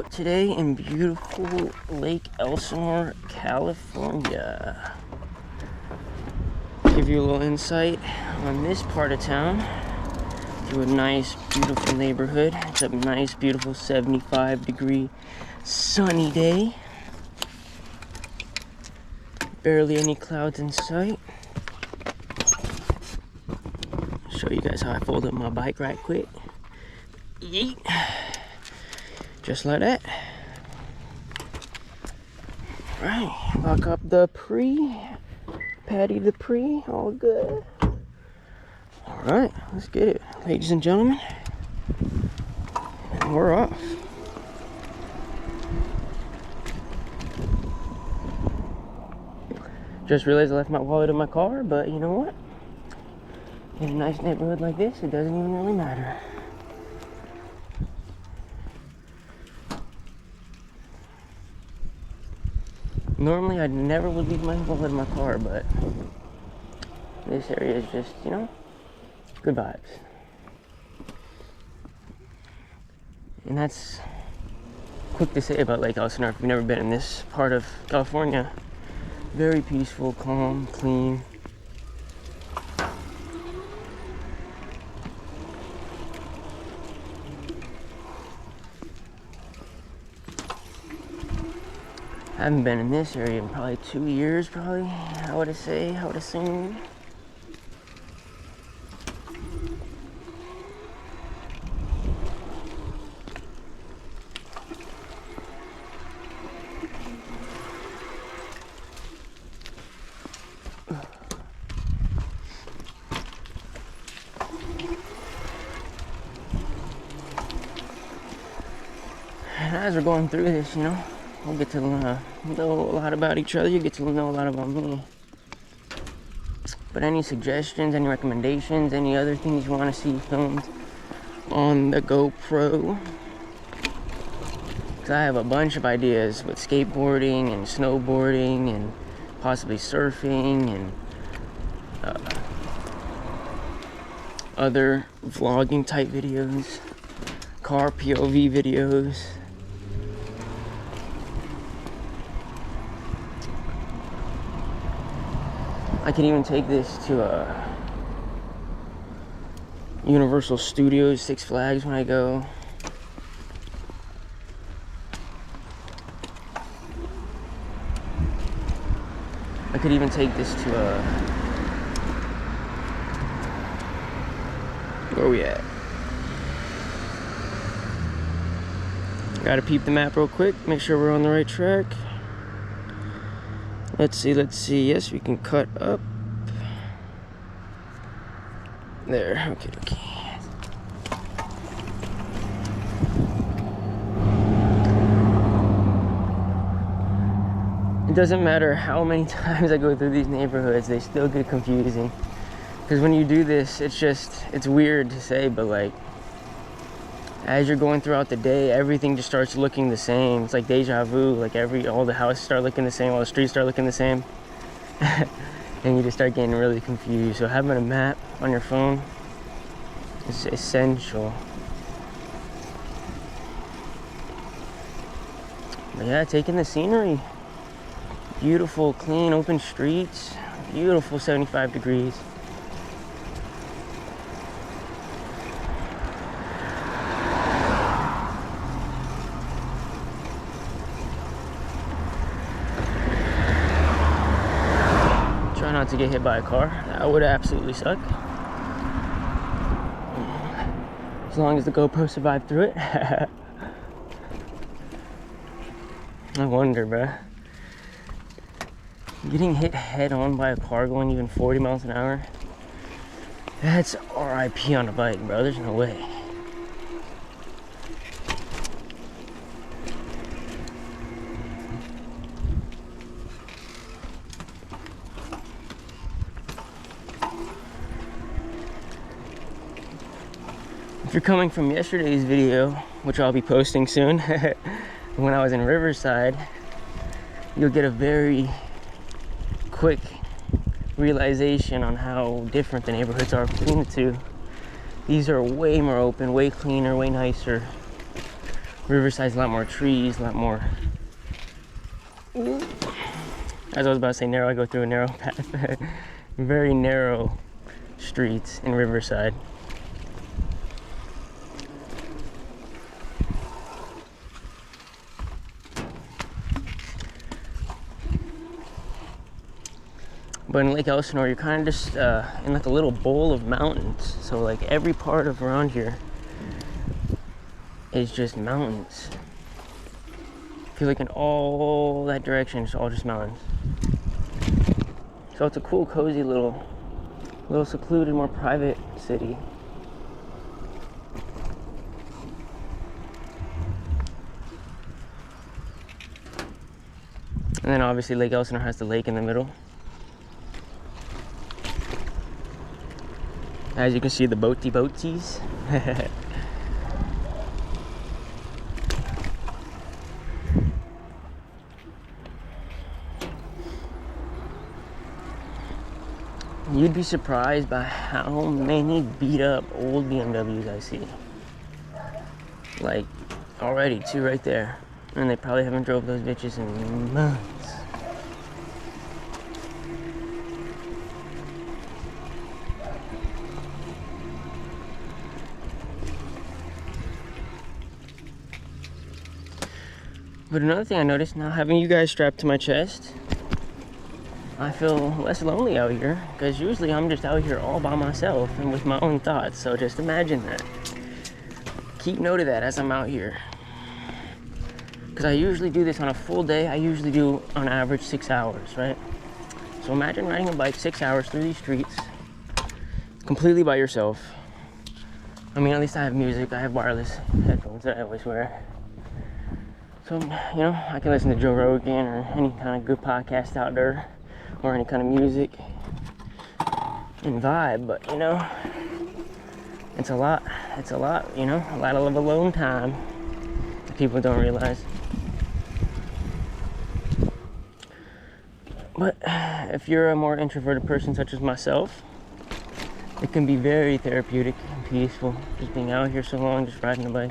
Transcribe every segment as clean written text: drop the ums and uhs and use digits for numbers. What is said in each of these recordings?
out today in beautiful Lake Elsinore, California. Give you a little insight on this part of town. To a nice, beautiful neighborhood. It's a nice, beautiful 75-degree sunny day. Barely any clouds in sight. Show you guys how I fold up my bike right quick. Yeet. Just like that. Right, lock up the patty the all good. All right, let's get it, ladies and gentlemen. And we're off. Just realized I left my wallet in my car, but you know what? In a nice neighborhood like this, it doesn't even really matter. Normally, I never would leave my wallet in my car, but this area is just, you know, good vibes. And that's quick to say about Lake Elsinore if you've never been in this part of California. Very peaceful, calm, clean. I haven't been in this area in probably 2 years, I would assume. And as we're going through this, you know, we'll get to know a lot about each other. You get to know a lot about me. But any suggestions, any recommendations, any other things you want to see filmed on the GoPro? Because I have a bunch of ideas with skateboarding and snowboarding and possibly surfing and other vlogging type videos, car POV videos. I could even take this to Universal Studios, Six Flags when I go. I could even take this to where are we at? Gotta peep the map real quick, make sure we're on the right track. Let's see. Yes, we can cut up. There, okay. It doesn't matter how many times I go through these neighborhoods, they still get confusing. Because when you do this, it's weird to say, but like, as you're going throughout the day, everything just starts looking the same. It's like deja vu. Like all the houses start looking the same, all the streets start looking the same. And you just start getting really confused. So having a map on your phone is essential. But yeah, taking the scenery. Beautiful, clean, open streets. Beautiful 75 degrees. Not to get hit by a car. That would absolutely suck. As long as the GoPro survived through it. I wonder, bruh. Getting hit head on by a car going even 40 miles an hour. That's RIP on a bike, bro. There's no way. If you're coming from yesterday's video, which I'll be posting soon, when I was in Riverside, you'll get a very quick realization on how different the neighborhoods are between the two. These are way more open, way cleaner, way nicer, Riverside's a lot more trees, a lot more. As I was about to say narrow, I go through a narrow path. Very narrow streets in Riverside. But in Lake Elsinore, you're kind of just in like a little bowl of mountains. So like every part of around here is just mountains. If you look in all that direction, it's all just mountains. So it's a cool, cozy little secluded, more private city. And then obviously Lake Elsinore has the lake in the middle. As you can see, the boaties. You'd be surprised by how many beat up old BMWs I see. Like, already, 2 right there. And they probably haven't drove those bitches in months. But another thing I noticed now, having you guys strapped to my chest, I feel less lonely out here, because usually I'm just out here all by myself and with my own thoughts. So just imagine that. Keep note of that as I'm out here. Because I usually do this on a full day. I usually do on average 6 hours, right? So imagine riding a bike 6 hours through these streets, completely by yourself. I mean, at least I have music. I have wireless headphones that I always wear. So, you know, I can listen to Joe Rogan or any kind of good podcast out there, or any kind of music and vibe. But, you know, it's a lot, you know, a lot of alone time that people don't realize. But if you're a more introverted person such as myself, it can be very therapeutic and peaceful just being out here so long, just riding a bike.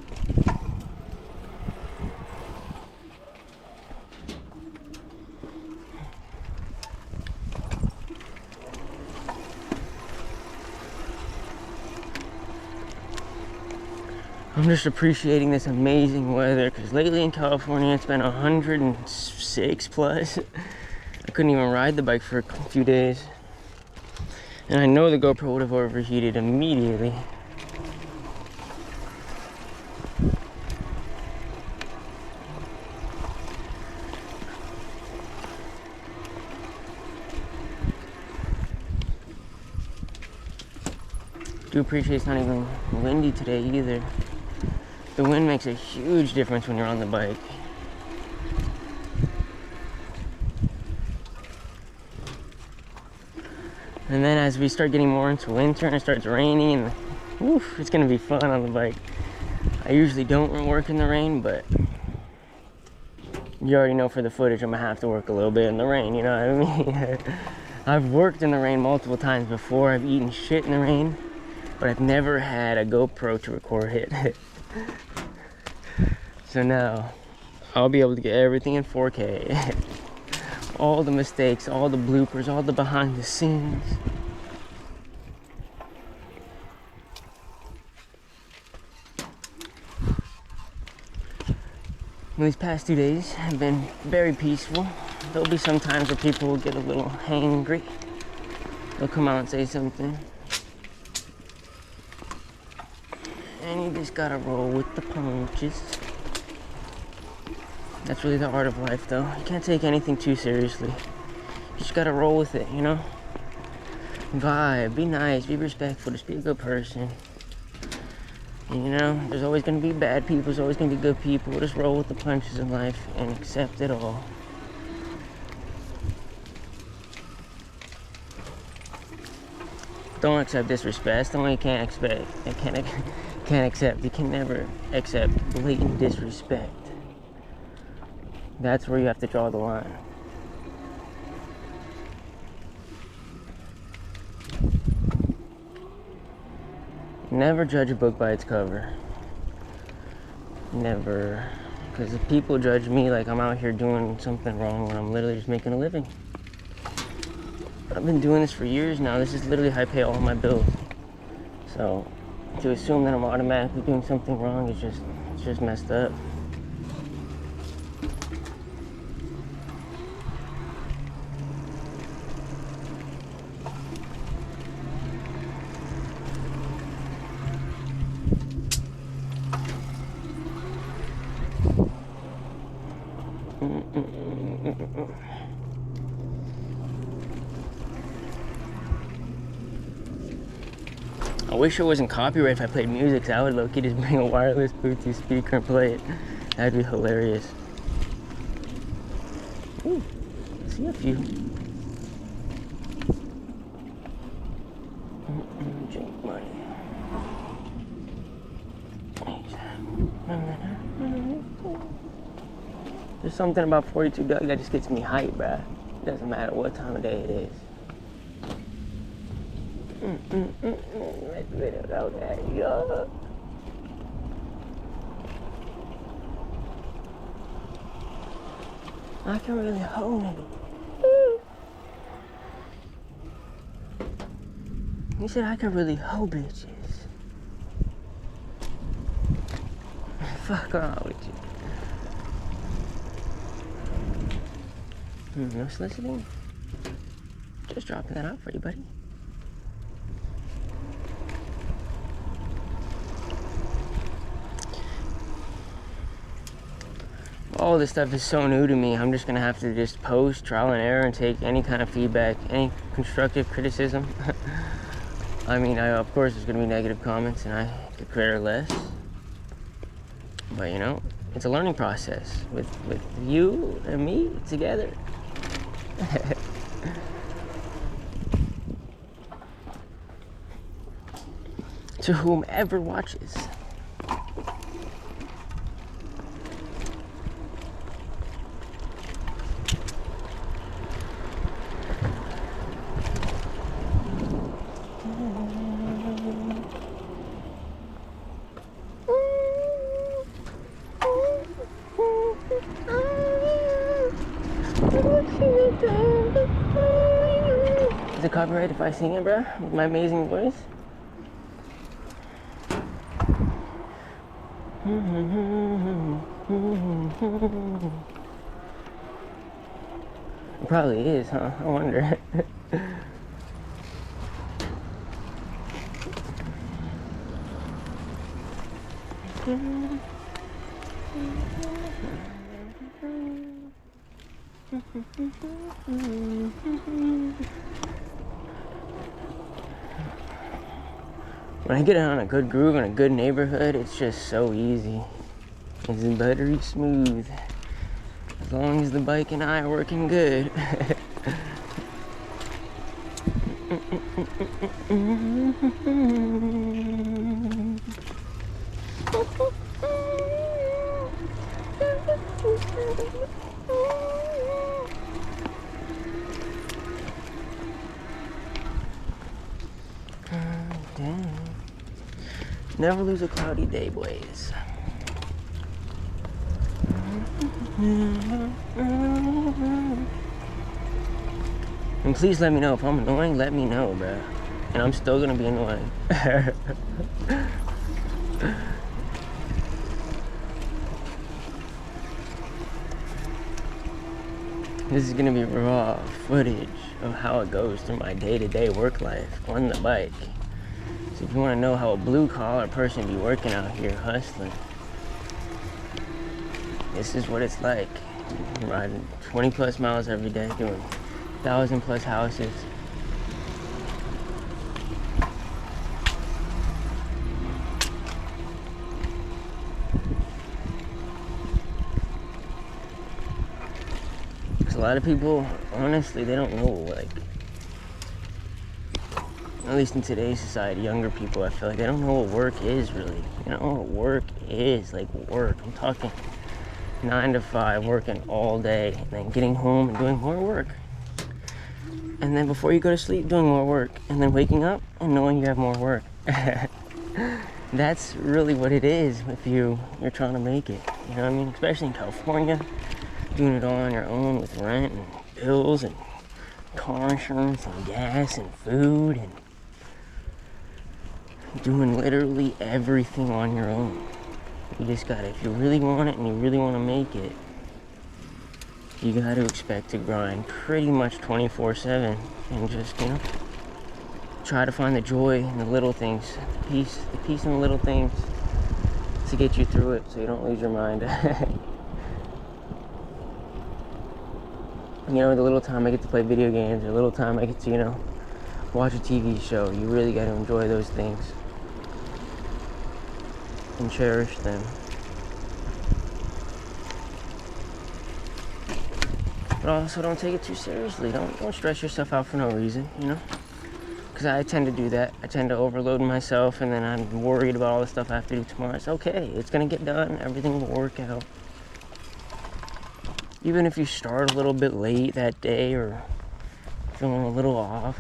I'm just appreciating this amazing weather, because lately in California it's been 106 plus. I couldn't even ride the bike for a few days. And I know the GoPro would have overheated immediately. Do appreciate it's not even windy today either. The wind makes a huge difference when you're on the bike. And then as we start getting more into winter and it starts raining, and woof, it's gonna be fun on the bike. I usually don't work in the rain, but you already know for the footage I'm gonna have to work a little bit in the rain, you know what I mean? I've worked in the rain multiple times before. I've eaten shit in the rain, but I've never had a GoPro to record it. So now I'll be able to get everything in 4K. All the mistakes, all the bloopers, all the behind the scenes. These past 2 days have been very peaceful. There'll be some times where people will get a little hangry. They'll come out and say something. And you just gotta roll with the punches. That's really the art of life, though. You can't take anything too seriously. You just gotta roll with it, you know? Vibe, be nice, be respectful, just be a good person. And, you know, there's always gonna be bad people, there's always gonna be good people. Just roll with the punches in life and accept it all. Don't accept disrespect. That's the only you can't expect. Can't accept. You can never accept blatant disrespect. That's where you have to draw the line. Never judge a book by its cover. Never. Because if people judge me like I'm out here doing something wrong when I'm literally just making a living. I've been doing this for years now. This is literally how I pay all my bills. So to assume that I'm automatically doing something wrong is just messed up. I wish it wasn't copyright if I played music, so I would low-key just bring a wireless Bluetooth speaker and play it. That'd be hilarious. Ooh, I see a few. Drink money. There's something about 42 Doug that just gets me hyped, bruh. It doesn't matter what time of day it is. Let's get it out there, yo. I can really hold it. You said I can really hold bitches. Fuck on with you. No soliciting? Just dropping that out for you, buddy. All this stuff is so new to me. I'm just gonna have to just post, trial and error, and take any kind of feedback, any constructive criticism. I mean, of course there's gonna be negative comments, and I could care less. But you know, it's a learning process with you and me together. To whomever watches. Is it copyright if I sing it, bruh? With my amazing voice? It probably is, huh? I wonder. When I get on a good groove in a good neighborhood, it's just so easy. It's buttery smooth. As long as the bike and I are working good. Never lose a cloudy day, boys. And please let me know if I'm annoying. Let me know, bro. And I'm still gonna be annoying. This is gonna be raw footage of how it goes through my day-to-day work life on the bike. So if you want to know how a blue-collar person be working out here hustling, this is what it's like. I'm riding 20 plus miles every day, doing 1,000 plus houses. Because a lot of people, honestly, they don't know, like, at least in today's society, younger people, I feel like they don't know what work is really. You know what work is, like work. I'm talking 9 to 5, working all day, and then getting home and doing more work. And then before you go to sleep, doing more work. And then waking up and knowing you have more work. That's really what it is if you're trying to make it. You know what I mean? Especially in California, doing it all on your own with rent and bills and car insurance and gas and food and doing literally everything on your own. You just gotta, if you really want it and you really want to make it, you gotta expect to grind pretty much 24/7 and just, you know, try to find the joy in the little things, the peace in the little things to get you through it so you don't lose your mind. You know, the little time I get to play video games, or the little time I get to, you know, watch a TV show, you really got to enjoy those things and cherish them. But also don't take it too seriously. Don't stress yourself out for no reason, you know? Because I tend to do that. I tend to overload myself, and then I'm worried about all the stuff I have to do tomorrow. It's okay. It's going to get done. Everything will work out. Even if you start a little bit late that day or feeling a little off,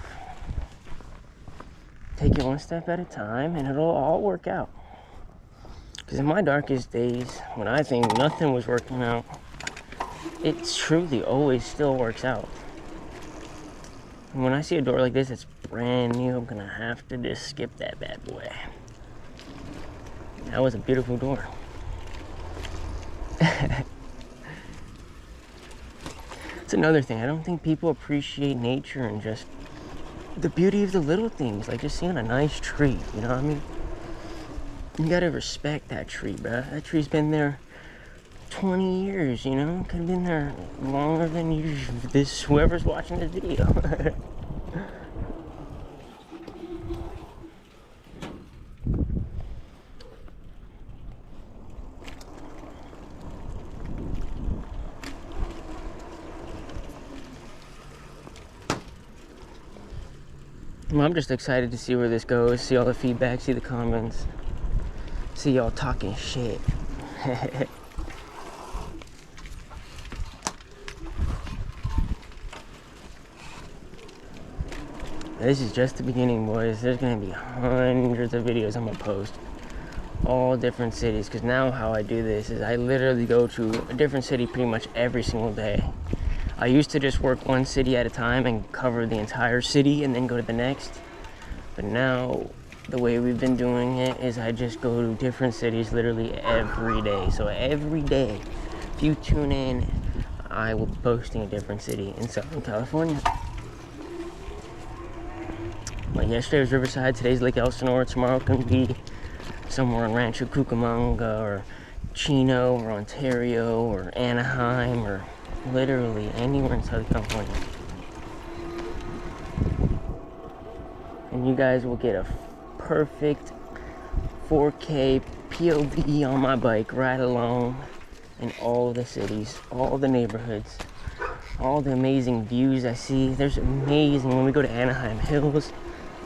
take it one step at a time and it'll all work out. Because in my darkest days, when I think nothing was working out, it truly always still works out. And when I see a door like this that's brand new, I'm gonna have to just skip that bad boy. That was a beautiful door. It's another thing. I don't think people appreciate nature and just the beauty of the little things, like just seeing a nice tree, you know what I mean? You gotta respect that tree, bruh. That tree's been there 20 years, you know? Could have been there longer than whoever's watching this video. Well, I'm just excited to see where this goes, see all the feedback, see the comments, see y'all talking shit. This is just the beginning, boys. There's gonna be hundreds of videos I'm gonna post, all different cities, because now how I do this is I literally go to a different city pretty much every single day. I used to just work one city at a time and cover the entire city and then go to the next. But now, the way we've been doing it is I just go to different cities literally every day. So every day, if you tune in, I will be posting a different city in Southern California. Like yesterday was Riverside, today's Lake Elsinore, tomorrow can be somewhere in Rancho Cucamonga or Chino or Ontario or Anaheim or literally anywhere in Southern California. And you guys will get a perfect 4K POV on my bike right along in all the cities, all the neighborhoods, all the amazing views I see. There's amazing, when we go to Anaheim Hills,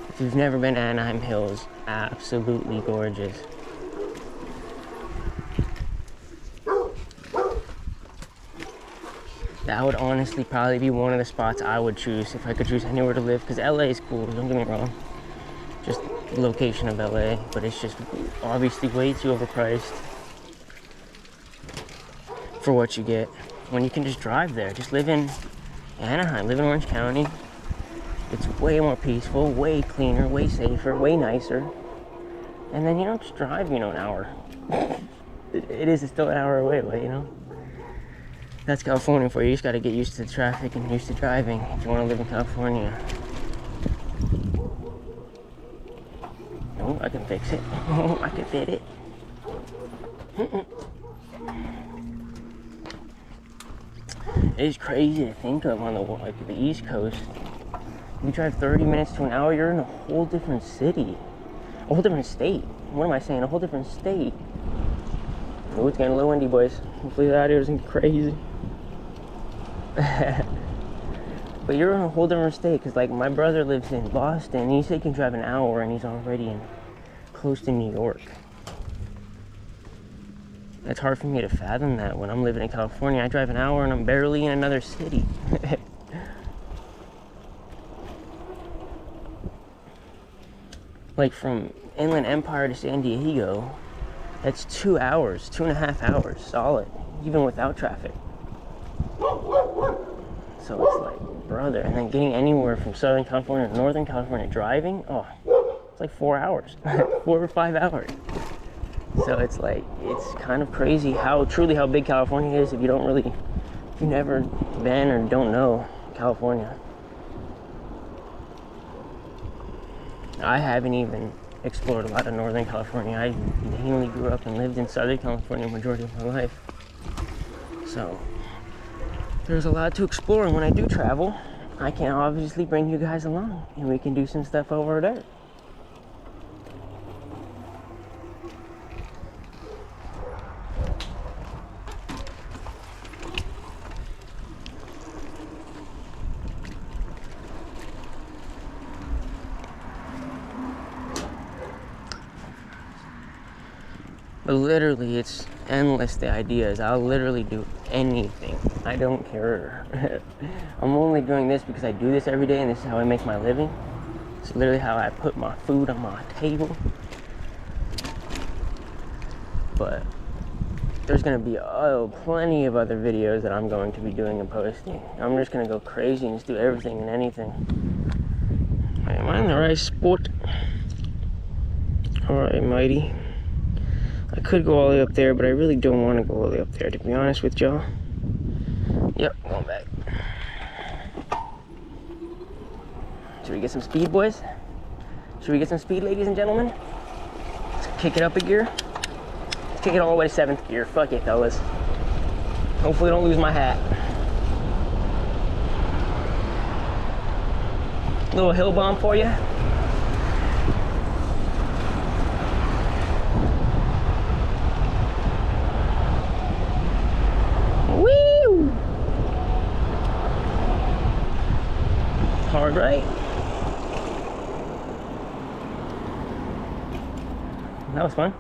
if you've never been to Anaheim Hills, absolutely gorgeous. That would honestly probably be one of the spots I would choose if I could choose anywhere to live, because LA is cool, don't get me wrong. Just the location of LA, but it's just obviously way too overpriced for what you get when you can just drive there. Just live in Anaheim, live in Orange County. It's way more peaceful, way cleaner, way safer, way nicer. And then, you know, just drive, you know, an hour. It is still an hour away, but, you know. That's California for you. You just gotta get used to the traffic and used to driving if you wanna live in California. Oh, I can fix it. Oh, I can fit it. It's crazy to think of on the East Coast. You drive 30 minutes to an hour, you're in a whole different city. A whole different state. What am I saying? A whole different state. Oh, it's getting a little windy, boys. Hopefully the audio isn't crazy. But you're in a whole different state, because like my brother lives in Boston, and he said he can drive an hour and he's already close to New York. It's hard for me to fathom that when I'm living in California. I drive an hour and I'm barely in another city. Like from Inland Empire to San Diego, that's 2 hours, 2.5 hours solid, even without traffic. So it's like, brother, and then getting anywhere from Southern California to Northern California driving, oh, it's like 4 hours, 4 or 5 hours. So it's like, it's kind of crazy how big California is if you've never been or don't know California. I haven't even explored a lot of Northern California. I mainly grew up and lived in Southern California majority of my life. So there's a lot to explore, and when I do travel, I can obviously bring you guys along and we can do some stuff over there. But literally, it's endless, the ideas. I'll literally do anything. I don't care. I'm only doing this because I do this every day, and this is how I make my living. It's literally how I put my food on my table. But there's going to be plenty of other videos that I'm going to be doing and posting. I'm just going to go crazy and just do everything and anything. Am I in the right spot? Alright, mighty. I could go all the way up there, but I really don't want to go all the way up there, to be honest with y'all. Yep, going back. Should we get some speed, boys? Should we get some speed, ladies and gentlemen? Let's kick it up a gear. Let's kick it all the way to 7th gear. Fuck it, fellas. Hopefully I don't lose my hat. Little hill bomb for you. Hard, right? That was fun.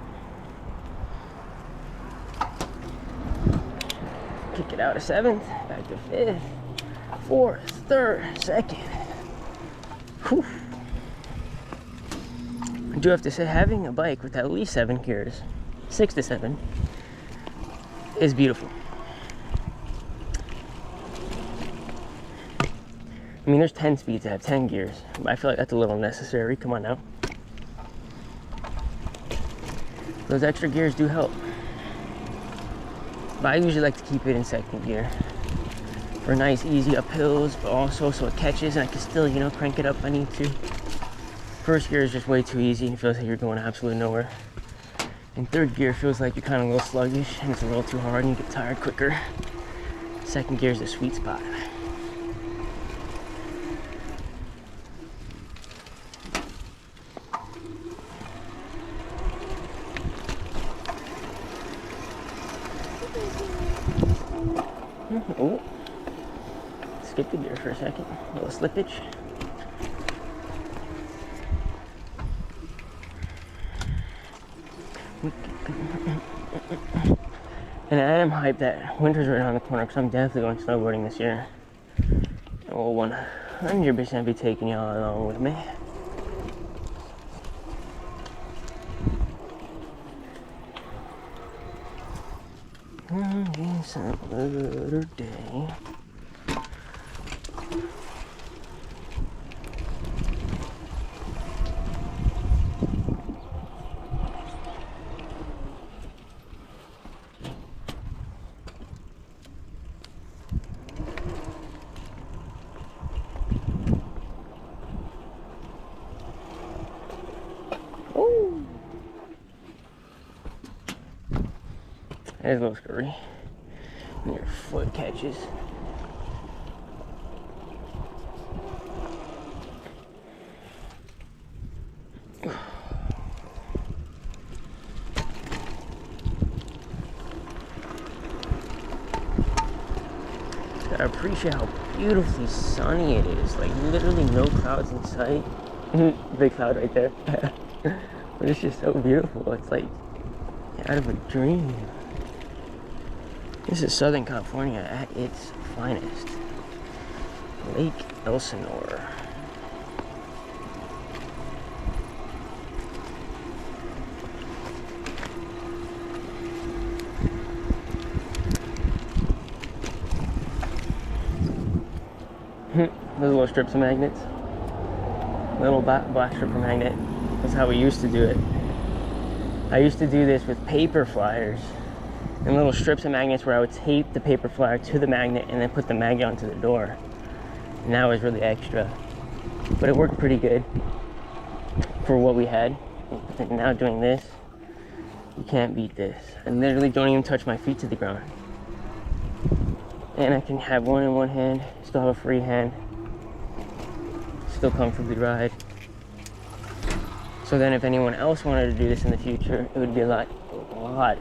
Kick it out of 7th, back to 5th, 4th, 3rd, 2nd. Whew. I do have to say, having a bike with at least 7 gears, 6 to 7, is beautiful. I mean, there's 10 speeds that have 10 gears, but I feel like that's a little unnecessary. Come on now. Those extra gears do help. But I usually like to keep it in 2nd gear for nice, easy uphills, but also so it catches and I can still, crank it up if I need to. 1st gear is just way too easy and it feels like you're going absolutely nowhere. And 3rd gear feels like you're kind of a little sluggish and it's a little too hard and you get tired quicker. 2nd gear is the sweet spot. Oh, skip the gear for a second. A little slippage. And I am hyped that winter's right around the corner because I'm definitely going snowboarding this year. And we'll 100% be taking y'all along with me. Some other day. Ooh. There's a little scurry. Your foot catches. I appreciate how beautifully sunny it is. Like literally no clouds in sight. Big cloud right there. But it's just so beautiful. It's like out of a dream. This is Southern California at its finest. Lake Elsinore. Those little strips of magnets. Little black strip of magnet. That's how we used to do it. I used to do this with paper flyers and little strips of magnets where I would tape the paper flyer to the magnet and then put the magnet onto the door. And that was really extra. But it worked pretty good for what we had. But now doing this, you can't beat this. I literally don't even touch my feet to the ground. And I can have one in one hand, still have a free hand, still comfortably ride. So then if anyone else wanted to do this in the future, it would be a lot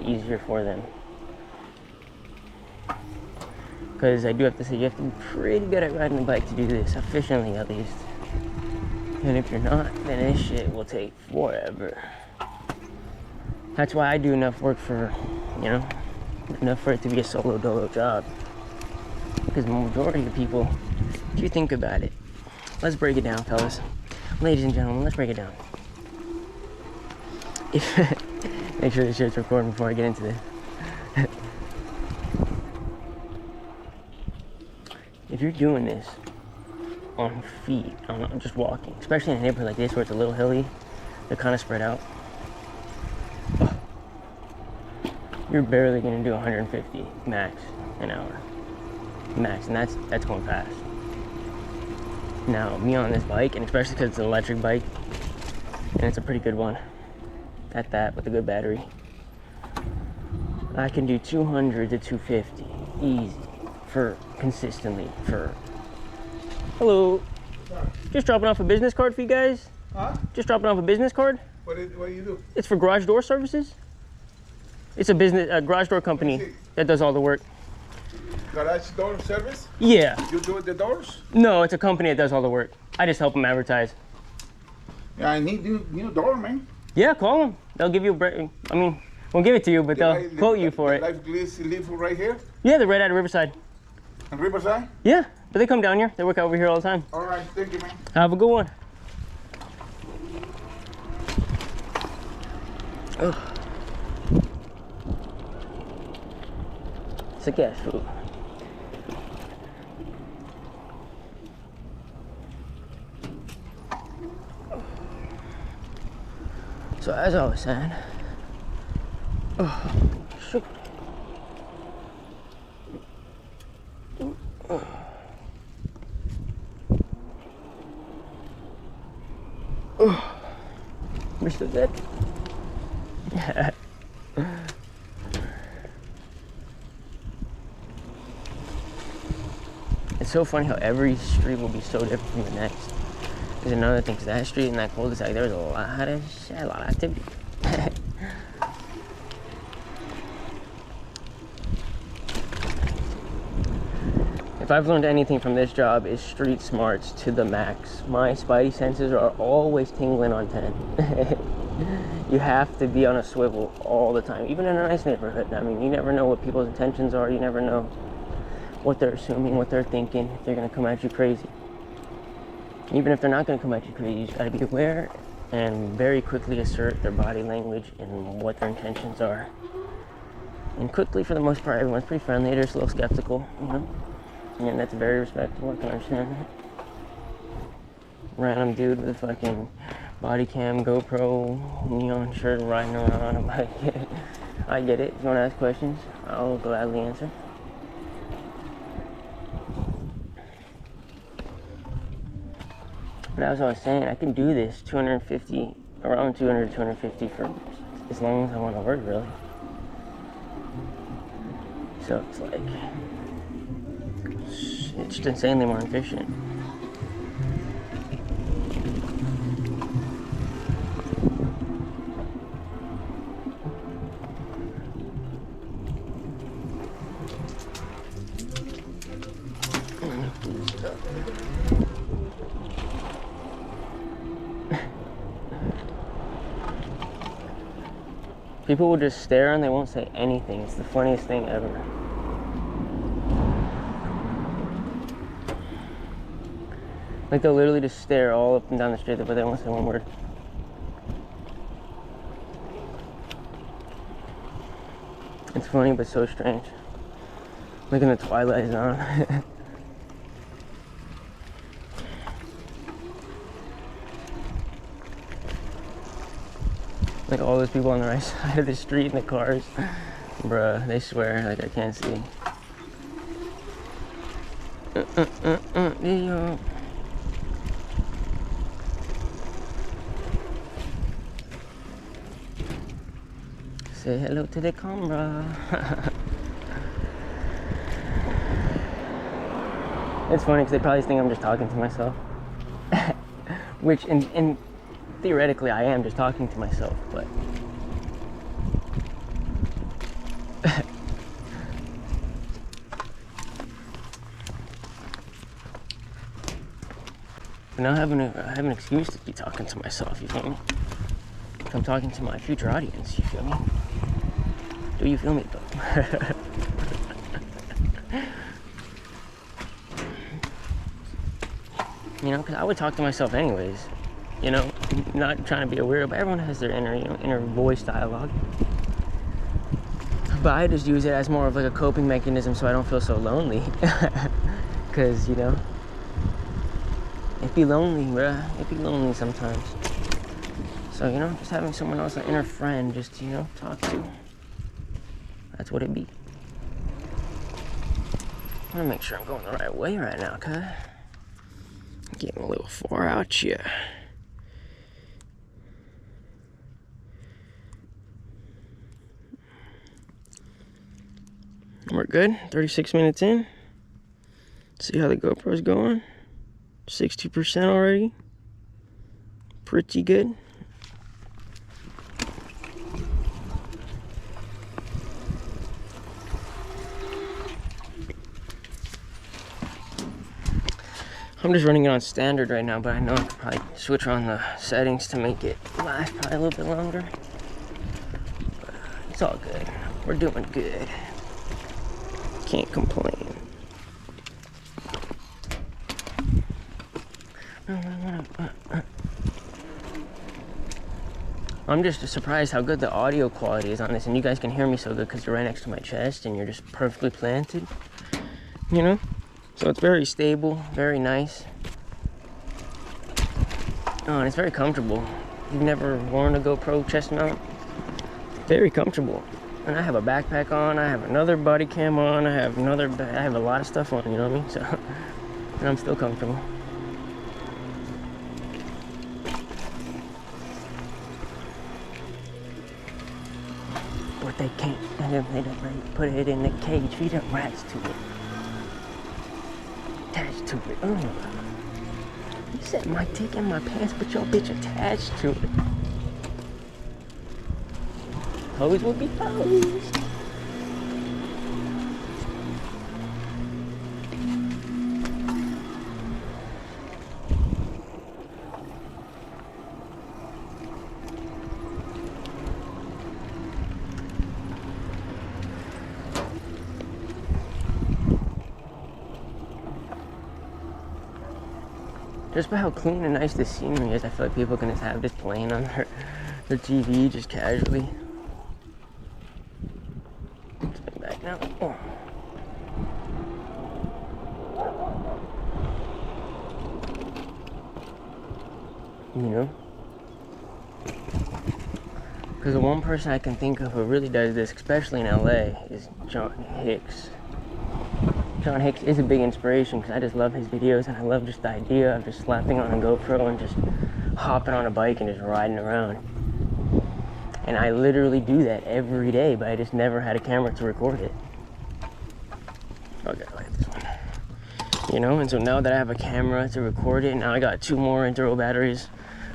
easier for them. Because I do have to say, you have to be pretty good at riding the bike to do this, efficiently at least. And if you're not, then this shit will take forever. That's why I do enough work for, you know, enough for it to be a solo dolo job. Because the majority of people, if you think about it, let's break it down, fellas. Ladies and gentlemen, let's break it down. Make sure this shit's recording before I get into this. If you're doing this on feet, on just walking, especially in a neighborhood like this where it's a little hilly, they're kind of spread out, you're barely going to do 150 max an hour. Max, and that's going fast. Now, me on this bike, and especially because it's an electric bike, and it's a pretty good one, at that, with a good battery, I can do 200 to 250, easy, for consistently, for... Hello. Sorry. Just dropping off a business card for you guys. Huh? Just dropping off a business card. What do you do? It's for garage door services. It's a garage door company that does all the work. Garage door service? Yeah. You do the doors? No, it's a company that does all the work. I just help them advertise. Yeah, I need new door, man. Yeah, call them. They'll give you a break. I mean, we'll give it to you, but they'll quote you for it. Life live right here? Yeah, they're right out of Riverside. In Riverside? Yeah, but they come down here. They work over here all the time. All right, thank you, man. Have a good one. Ugh. It's a gas food. So as I was saying, shoot. Mr. Dick. It's so funny how every street will be so different from the next. There's another thing, because that street and that cul-de-sac, there was a lot of activity. If I've learned anything from this job, is street smarts to the max. My spidey senses are always tingling on 10. You have to be on a swivel all the time, even in a nice neighborhood. I mean, you never know what people's intentions are. You never know what they're assuming, what they're thinking, if they're going to come at you crazy. Even if they're not going to come at you crazy, you just got to be aware and very quickly assert their body language and what their intentions are. And quickly, for the most part, everyone's pretty friendly. They're just a little skeptical, you know? And that's very respectable. I can understand that. Random dude with a fucking body cam, GoPro, neon shirt, riding around on a bike. I get it. If you want to ask questions, I'll gladly answer. But as I was saying, I can do this 250, around 200 to 250 for as long as I want to work, really. So it's like, it's just insanely more efficient. People will just stare and they won't say anything. It's the funniest thing ever. Like, they'll literally just stare all up and down the street, but they won't say one word. It's funny, but so strange. Like in the Twilight Zone. Like all those people on the right side of the street in the cars. Bruh, they swear like I can't see. Yeah. Say hello to the camera. It's funny because they probably think I'm just talking to myself. Which, in theoretically, I am just talking to myself, but... Now I have an excuse to be talking to myself, you feel me? I'm talking to my future audience, you feel me? Do you feel me, though? You know, because I would talk to myself anyways. You know, not trying to be a weirdo, but everyone has their inner voice dialogue. But I just use it as more of like a coping mechanism so I don't feel so lonely. Because, you know, it'd be lonely, bruh. It'd be lonely sometimes. So, you know, just having someone else, an inner friend, just, you know, talk to. That's what it be. I'm gonna make sure I'm going the right way right now, cuz I'm getting a little far out here. We're good. 36 minutes in. See how the GoPro's going. 60% already. Pretty good. I'm just running it on standard right now, but I know I could probably switch on the settings to make it last probably a little bit longer. But it's all good. We're doing good. Can't complain. I'm just surprised how good the audio quality is on this, and you guys can hear me so good because you're right next to my chest and you're just perfectly planted, you know? So it's very stable, very nice. Oh, and it's very comfortable. You've never worn a GoPro chest mount? Very comfortable. And I have a backpack on, I have another body cam on, I have a lot of stuff on, you know what I mean? So, and I'm still comfortable. But they can't, they don't put it in the cage, feed up rats to it. Attached to it. Oh. You said my dick in my pants, but your bitch attached to it. Hoes will be hoes. Just by how clean and nice the scenery is, I feel like people can just have this playing on their TV just casually. Spin back now. Oh. You know? Because the one person I can think of who really does this, especially in LA, is John Hicks. John Hicks is a big inspiration because I just love his videos, and I love just the idea of just slapping on a GoPro and just hopping on a bike and just riding around. And I literally do that every day, but I just never had a camera to record it. Okay, like this one. You know, and so now that I have a camera to record it, now I got 2 more Enduro batteries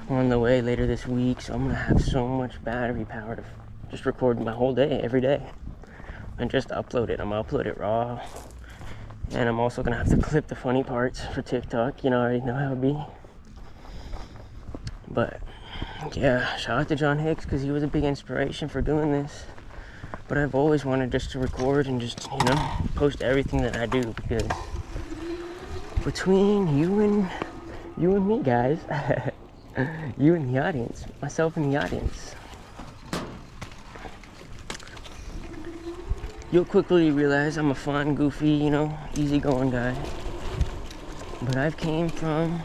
on the way later this week, so I'm gonna have so much battery power to just record my whole day, every day, and just upload it. I'm gonna upload it raw. And I'm also gonna have to clip the funny parts for TikTok. You know, I already know how it be. But yeah, shout out to John Hicks because he was a big inspiration for doing this. But I've always wanted just to record and just, you know, post everything that I do, because between you and me, guys, you and the audience, myself and the audience, you'll quickly realize I'm a fun, goofy, you know, easygoing guy. But I've came from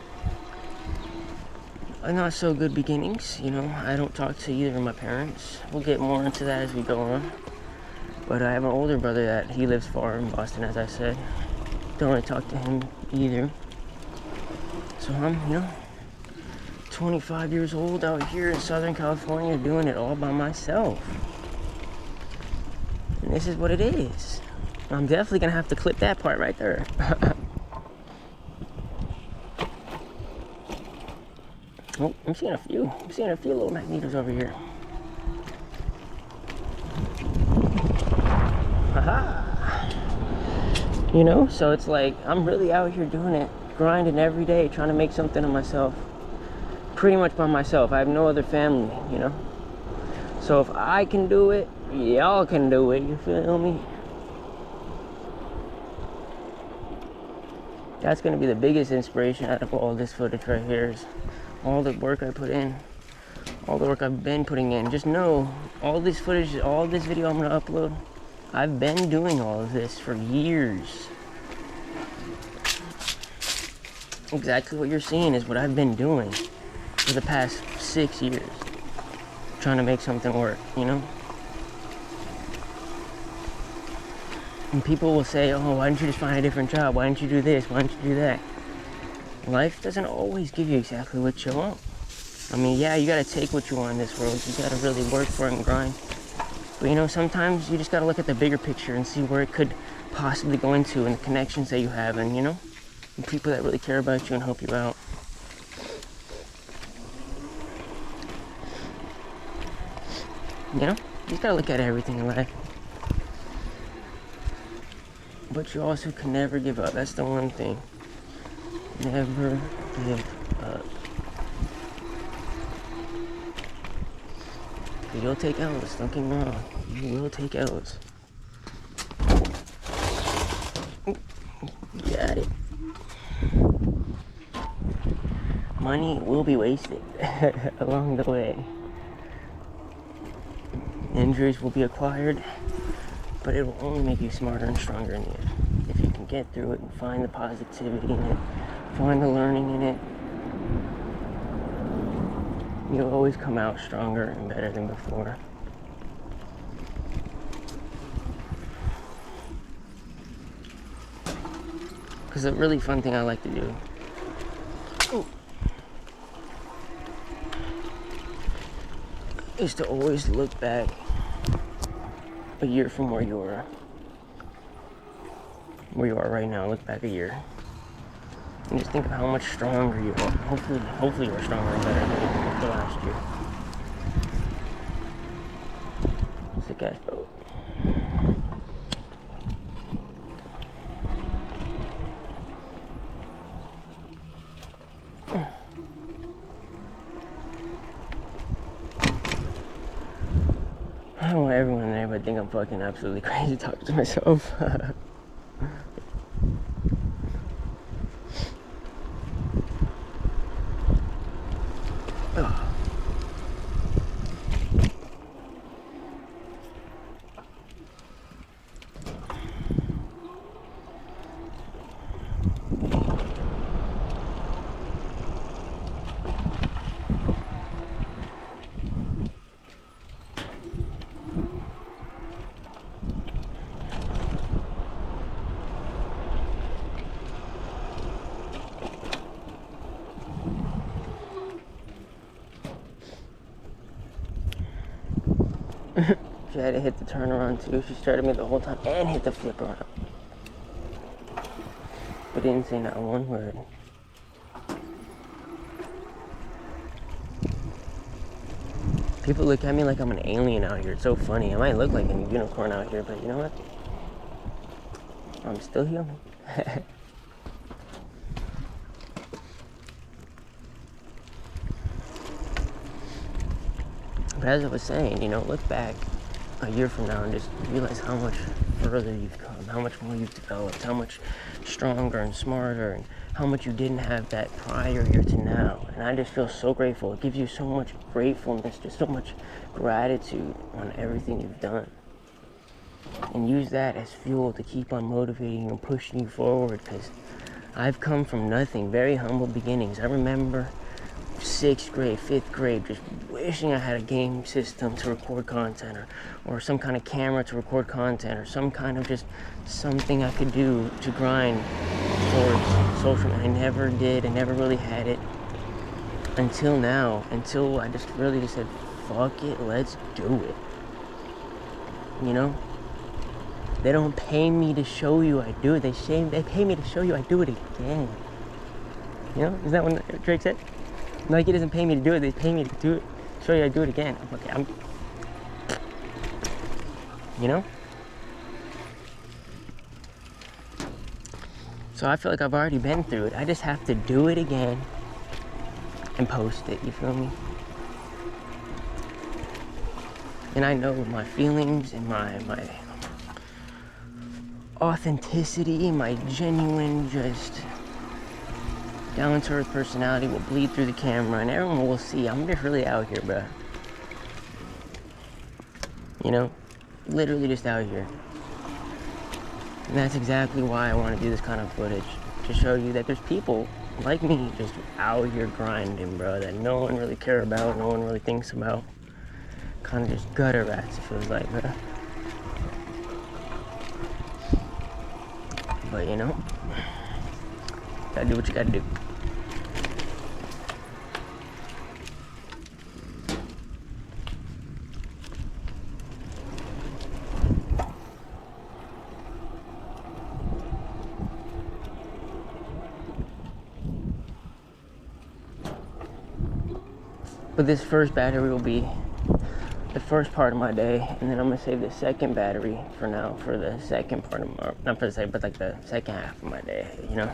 not so good beginnings, you know. I don't talk to either of my parents. We'll get more into that as we go on. But I have an older brother that he lives far in Boston, as I said. Don't really talk to him either. So I'm, 25 years old out here in Southern California doing it all by myself. And this is what it is. I'm definitely gonna have to clip that part right there. Oh, I'm seeing a few little magnetos over here. Haha. So it's like I'm really out here doing it, grinding every day, trying to make something of myself. Pretty much by myself. I have no other family, So if I can do it, y'all can do it, you feel me? That's gonna be the biggest inspiration out of all this footage right here is all the work I put in, all the work I've been putting in. Just know, all this footage, all this video I'm gonna upload, I've been doing all of this for years. Exactly what you're seeing is what I've been doing for the past 6 years. Trying to make something work, And people will say, oh, why didn't you just find a different job? Why didn't you do this? Why didn't you do that? Life doesn't always give you exactly what you want. I mean, yeah, you gotta take what you want in this world. You gotta really work for it and grind. But sometimes you just gotta look at the bigger picture and see where it could possibly go into and the connections that you have and, and people that really care about you and help you out. You just gotta look at everything in life. But you also can never give up. That's the one thing. Never give up. You'll take L's, don't get me wrong. You will take L's. Got it. Money will be wasted along the way. Injuries will be acquired, but it will only make you smarter and stronger in the end. If you can get through it and find the positivity in it, find the learning in it, you'll always come out stronger and better than before. Because a really fun thing I like to do is to always look back a year from where you are right now. Look back a year and just think of how much stronger you are. Hopefully you're stronger and better than the last year. Sick ass boat. I don't want everyone in there but think I'm fucking absolutely crazy talking to myself. She had to hit the turnaround too. She started me the whole time and hit the flip around. But didn't say not one word. People look at me like I'm an alien out here. It's so funny. I might look like a unicorn out here, but you know what? I'm still human. But as I was saying, look back a year from now and just realize how much further you've come, how much more you've developed, how much stronger and smarter, and how much you didn't have that prior year to now. And I just feel so grateful. It gives you so much gratefulness, just so much gratitude on everything you've done. And use that as fuel to keep on motivating you and pushing you forward, because I've come from nothing, very humble beginnings. I remember 6th grade, 5th grade, just wishing I had a game system to record content, or some kind of camera to record content, or some kind of just something I could do to grind towards social media. I never did. I never really had it until now, until I just really just said, fuck it, let's do it. You know? They don't pay me to show you I do it. They pay me to show you I do it again. You know? Is that what Drake said? Nike doesn't pay me to do it. They pay me to do it. Show you I do it again. You know? So I feel like I've already been through it. I just have to do it again and post it. You feel me? And I know my feelings and my authenticity, my genuine, just down-to-earth personality will bleed through the camera, and everyone will see I'm just really out here, bro. You know, literally just out here. And that's exactly why I want to do this kind of footage, to show you that there's people like me just out here grinding, bro, that no one really cares about, no one really thinks about. Kind of just gutter rats, it feels like, bro. But you know, gotta do what you gotta do. But this first battery will be the first part of my day, and then I'm gonna save the second battery for now, for the second part of my, not for the second, but like the second half of my day, you know,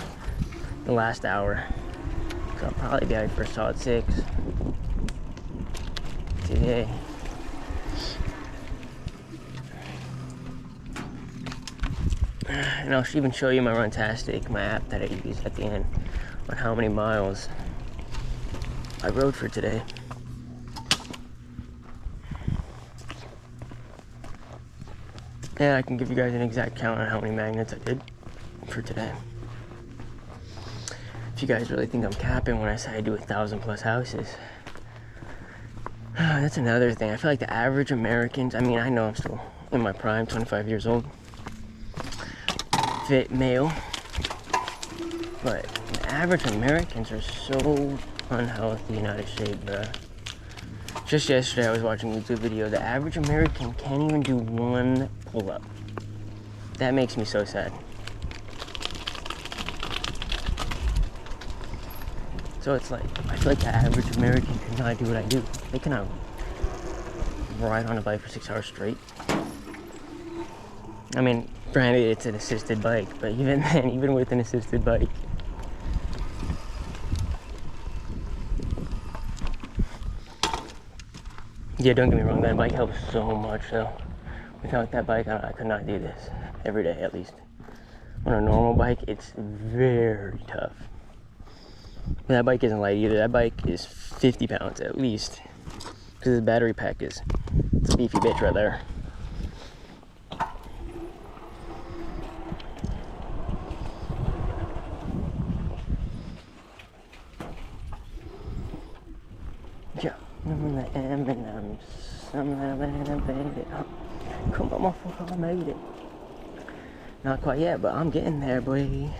the last hour. So I'll probably be out for a solid 6 today. And I'll even show you my Runtastic, my app that I use at the end, on how many miles I rode for today. And I can give you guys an exact count on how many magnets I did for today. If you guys really think I'm capping when I say I do 1,000+ houses. That's another thing. I feel like the average Americans, I mean, I know I'm still in my prime, 25 years old, fit male, but the average Americans are so unhealthy and out of shape, bruh. Just yesterday I was watching a YouTube video. The average American can't even do one pull-up. That makes me so sad. So it's like, I feel like the average American cannot do what I do. They cannot ride on a bike for 6 hours straight. I mean, granted it's an assisted bike, but even then, even with an assisted bike, yeah, don't get me wrong, that bike helps so much though. Without that bike, I could not do this every day, at least. On a normal bike, it's very tough. But that bike isn't light either. That bike is 50 pounds at least. Because the battery pack is, it's a beefy bitch right there. Yeah, I'm the M&M's. Some of them I made it. Come on, motherfucker, I made it. Not quite yet, but I'm getting there, boy.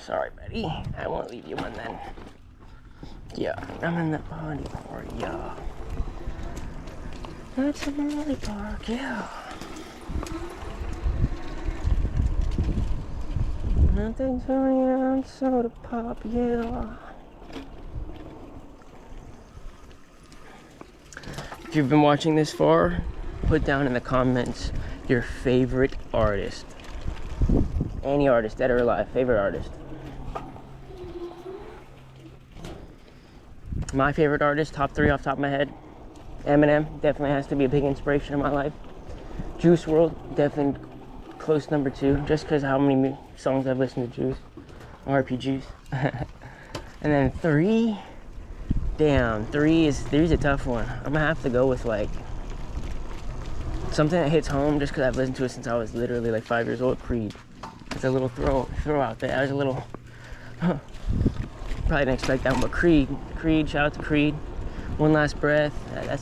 Sorry, buddy. I won't leave you one then. Yeah, I'm in the party for ya. That's a Molly Park, yeah. Nothing's going on, soda pop, yeah. If you've been watching this far, put down in the comments your favorite artist. Any artist, dead or alive, favorite artist. My favorite artist, top 3 off the top of my head. Eminem definitely has to be a big inspiration in my life. Juice WRLD, definitely close number 2, just because how many songs I've listened to Juice. RP Juice. And then 3, Damn, three's a tough one. I'm gonna have to go with like something that hits home just because I've listened to it since I was literally like 5 years old. Creed. It's a little throw out there. I was a little probably didn't expect that one, but Creed. Shout out to Creed. One Last Breath. That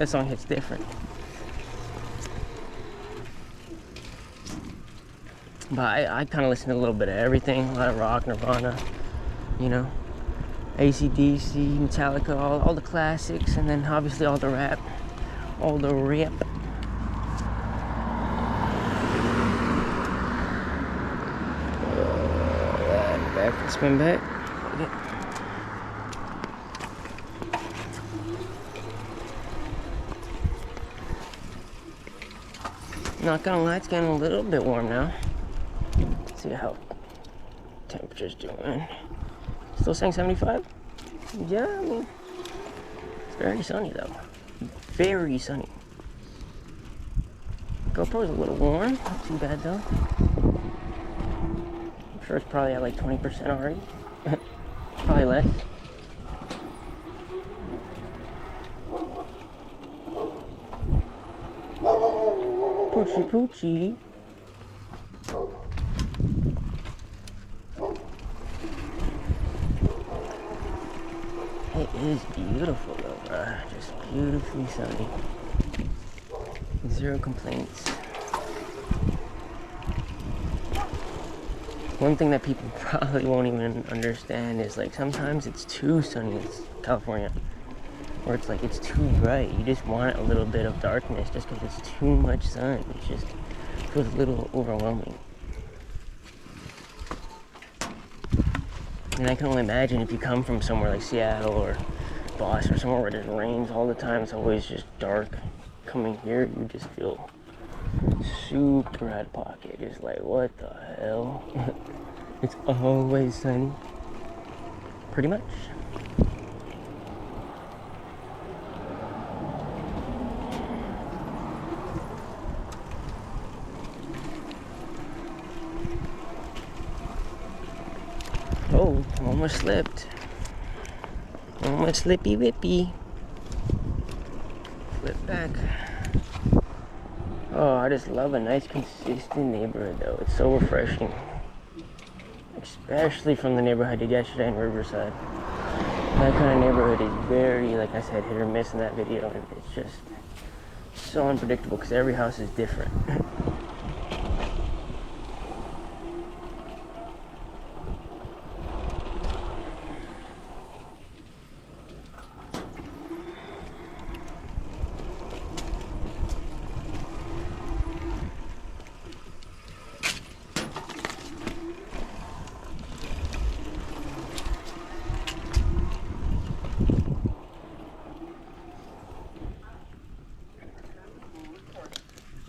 song hits different. But I kind of listen to a little bit of everything. A lot of rock, Nirvana, you know, AC/DC, Metallica, all the classics, and then obviously all the rap. Back, spin back. Okay. Not gonna lie, it's getting a little bit warm now. Let's see how temperature's doing. Still saying 75? Yeah, I mean, it's very sunny though. Very sunny. GoPro's a little warm, not too bad though. I'm sure it's probably at like 20% already. Probably less. Poochie. It is beautiful though, bruh. Just beautifully sunny. Zero complaints. One thing that people probably won't even understand is like sometimes it's too sunny in California. Or it's like it's too bright. You just want a little bit of darkness just because it's too much sun. It just feels a little overwhelming. And I can only imagine if you come from somewhere like Seattle or Boston or somewhere where it just rains all the time, it's always just dark. Coming here, you just feel super out of pocket. Just like, what the hell? It's always sunny. Pretty much. Oh, almost slipped. Almost slippy whippy. Flip back. Oh, I just love a nice consistent neighborhood though. It's so refreshing. Especially from the neighborhood I did yesterday in Riverside. That kind of neighborhood is very, like I said, hit or miss in that video. And it's just so unpredictable because every house is different.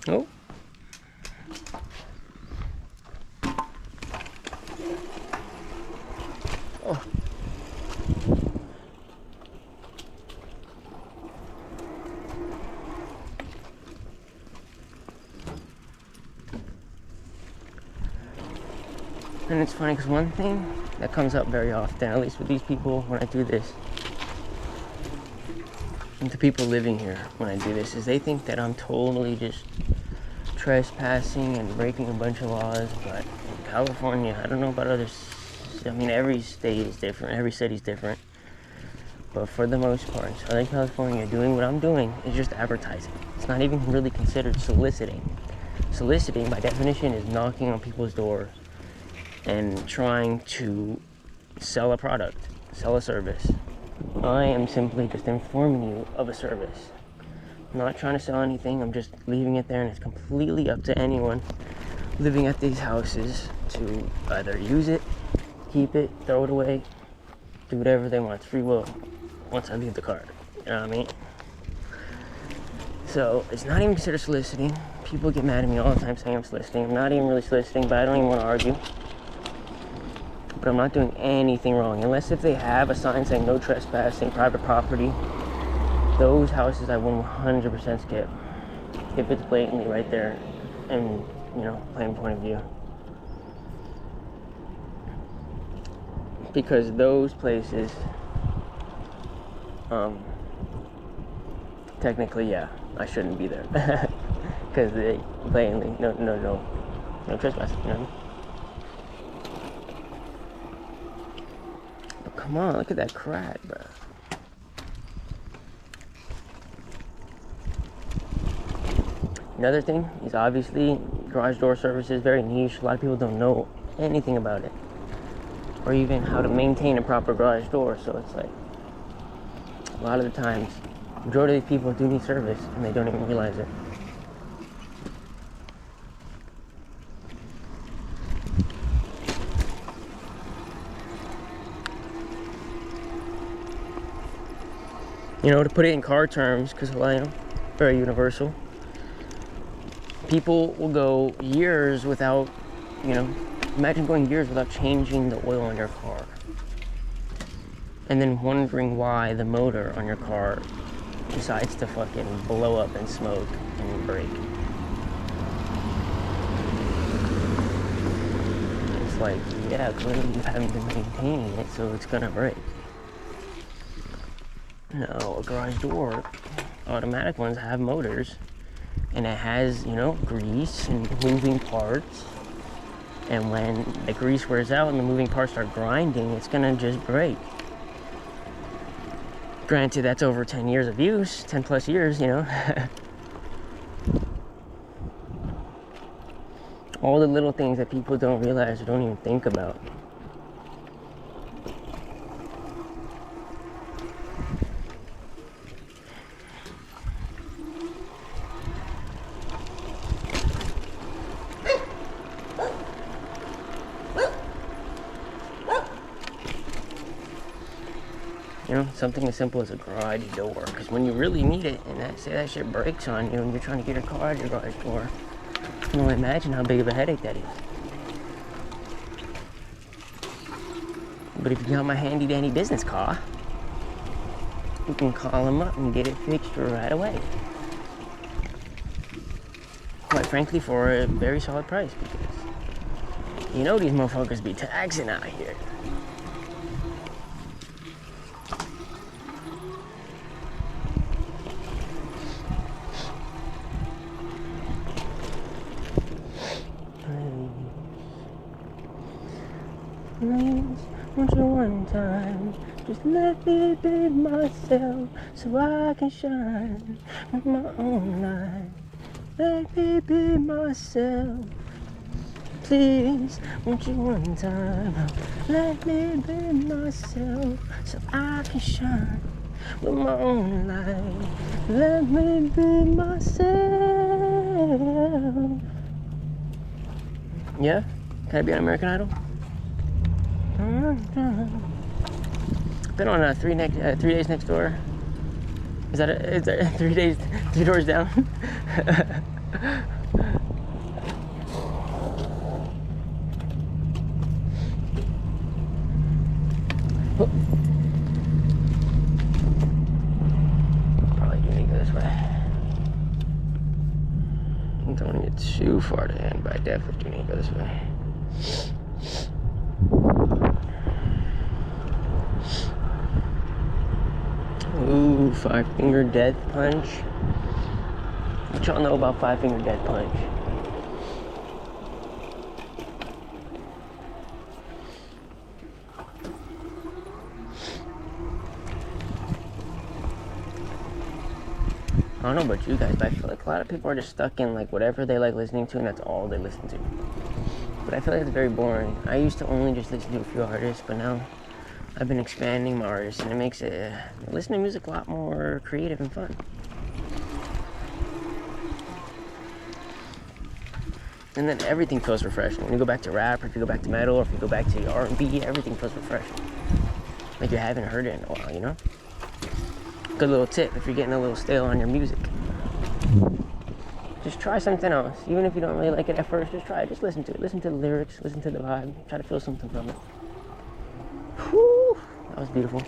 Oh. Oh. And it's funny because one thing that comes up very often, at least with these people when I do this, and the people living here when I do this, is they think that I'm totally just trespassing and breaking a bunch of laws. But in California, I don't know about others. I mean, every state is different, every city's different. But for the most part, in Southern California, doing what I'm doing is just advertising. It's not even really considered soliciting. Soliciting, by definition, is knocking on people's doors and trying to sell a product, sell a service. I am simply just informing you of a service. I'm not trying to sell anything, I'm just leaving it there, and it's completely up to anyone living at these houses to either use it, keep it, throw it away, do whatever they want. It's free will once I leave the card. You know what I mean? So it's not even considered soliciting. People get mad at me all the time saying I'm soliciting. I'm not even really soliciting, but I don't even want to argue. But I'm not doing anything wrong. Unless if they have a sign saying no trespassing, private property, those houses I will 100% skip. If it's blatantly right there and, you know, plain point of view. Because those places technically, yeah, I shouldn't be there. Because they blatantly, no trespassing, you know what I mean? But come on, look at that crack, bro. Another thing is obviously garage door service is very niche. A lot of people don't know anything about it, or even how to maintain a proper garage door. So it's like a lot of the times, majority of these people do need service and they don't even realize it. You know, to put it in car terms, because very universal. People will go years without, imagine going years without changing the oil on your car. And then wondering why the motor on your car decides to fucking blow up and smoke and break. It's like, yeah, clearly you haven't been maintaining it, so it's gonna break. No, a garage door, automatic ones have motors. And it has, grease and moving parts. And when the grease wears out and the moving parts start grinding, it's gonna just break. Granted, that's over 10 years of use, 10 plus years, All the little things that people don't realize or don't even think about. Something as simple as a garage door, because when you really need it, and say that shit breaks on you and you're trying to get your car out of your garage door, you can only imagine how big of a headache that is. But if you got my handy dandy business car, you can call them up and get it fixed right away. Quite frankly, for a very solid price, because these motherfuckers be taxing out here. Won't you one time just let me be myself so I can shine with my own light? Let me be myself, please. Won't you one time let me be myself so I can shine with my own light? Let me be myself. Yeah? Can I be on American Idol? Been on 3 Days Next Door. Is that 3 days, 3 doors down? Probably do need to go this way. I don't want to get too far to end, but I definitely do need to go this way. Ooh, 5-finger death punch. What y'all know about 5-finger death punch? I don't know about you guys, but I feel like a lot of people are just stuck in like whatever they like listening to, and that's all they listen to. But I feel like it's very boring. I used to only just listen to a few artists, but now I've been expanding my artists, and it makes listening to music a lot more creative and fun. And then everything feels refreshing. When you go back to rap, or if you go back to metal, or if you go back to R&B, everything feels refreshing. Like you haven't heard it in a while, Good little tip if you're getting a little stale on your music. Just try something else. Even if you don't really like it at first, just try it. Just listen to it. Listen to the lyrics, listen to the vibe. Try to feel something from it. Whew, that was beautiful.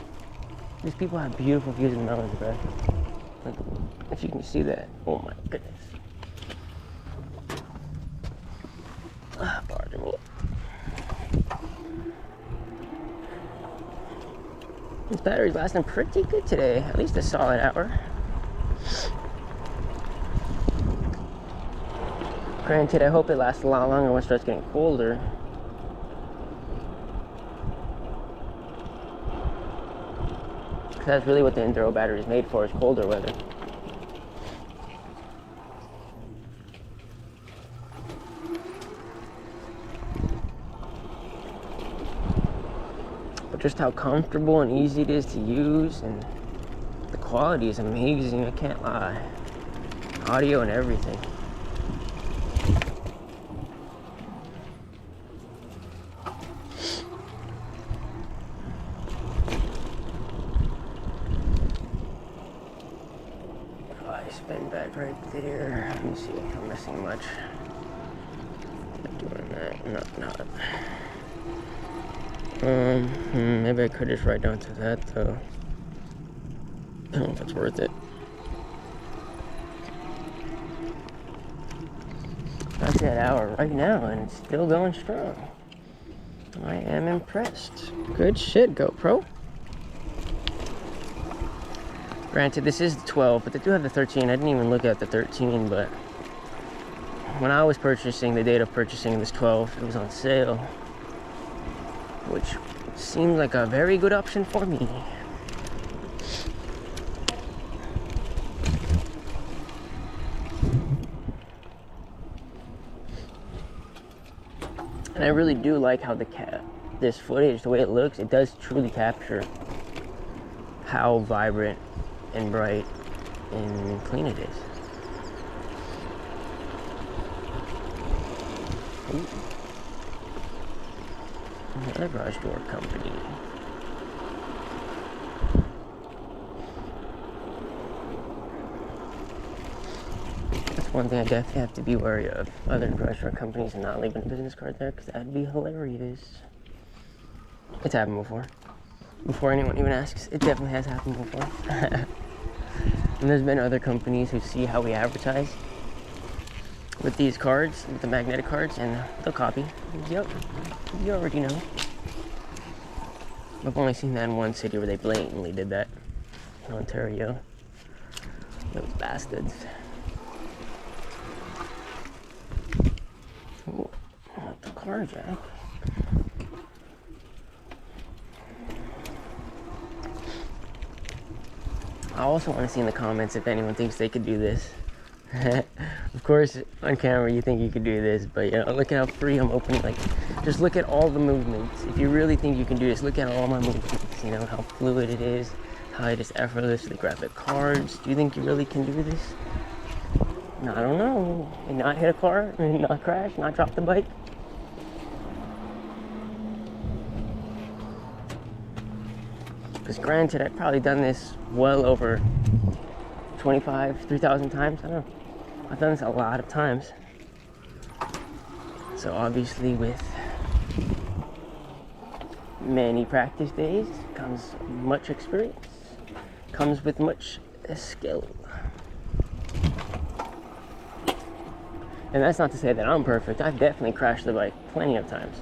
These people have beautiful views in the mountains, bro. Like, if you can see that, oh my goodness. This battery's lasting pretty good today, at least a solid hour. Granted, I hope it lasts a lot longer once it starts getting colder. That's really what the Enduro battery is made for, is colder weather. But just how comfortable and easy it is to use, and the quality is amazing, I can't lie. Audio and everything. Spin back right there. Let me see if I'm missing much. Not doing that. Not. Maybe I could just ride down to that though. I don't know if it's worth it. That's that hour right now, and it's still going strong. I am impressed. Good shit, GoPro. Granted, this is the 12, but they do have the 13. I didn't even look at the 13, but when I was purchasing, the date of purchasing this 12, it was on sale, which seemed like a very good option for me. And I really do like how this footage, the way it looks, it does truly capture how vibrant and bright and clean it is. Ooh. Another garage door company. That's one thing I definitely have to be wary of. Other garage door companies and not leaving a business card there, because that'd be hilarious. It's happened before. Before anyone even asks, it definitely has happened before. And there's been other companies who see how we advertise with these cards, with the magnetic cards, and they'll copy. Yep, you already know. I've only seen that in one city where they blatantly did that, in Ontario. Those bastards. Ooh, not the car jack. I also want to see in the comments if anyone thinks they could do this. Of course, on camera you think you could do this, but you know, look at how free I'm opening. Like, just look at all the movements. If you really think you can do this, look at all my movements. You know, how fluid it is, how I just effortlessly grab the cards. Do you think you really can do this? No, I don't know. And not hit a car, and not crash, not drop the bike. Because granted, I've probably done this well over 3,000 times. I don't know. I've done this a lot of times. So obviously with many practice days comes much experience. Comes with much skill. And that's not to say that I'm perfect. I've definitely crashed the bike plenty of times.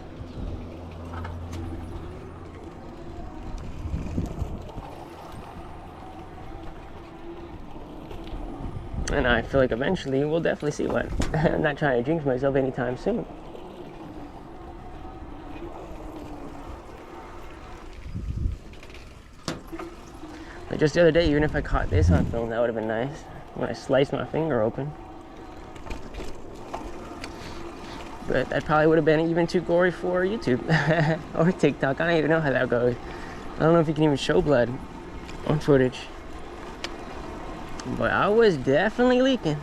And I feel like eventually we'll definitely see one. I'm not trying to jinx myself anytime soon. Like just the other day, even if I caught this on film, that would have been nice. When I sliced my finger open. But that probably would have been even too gory for YouTube or TikTok. I don't even know how that goes. I don't know if you can even show blood on footage. But I was definitely leaking.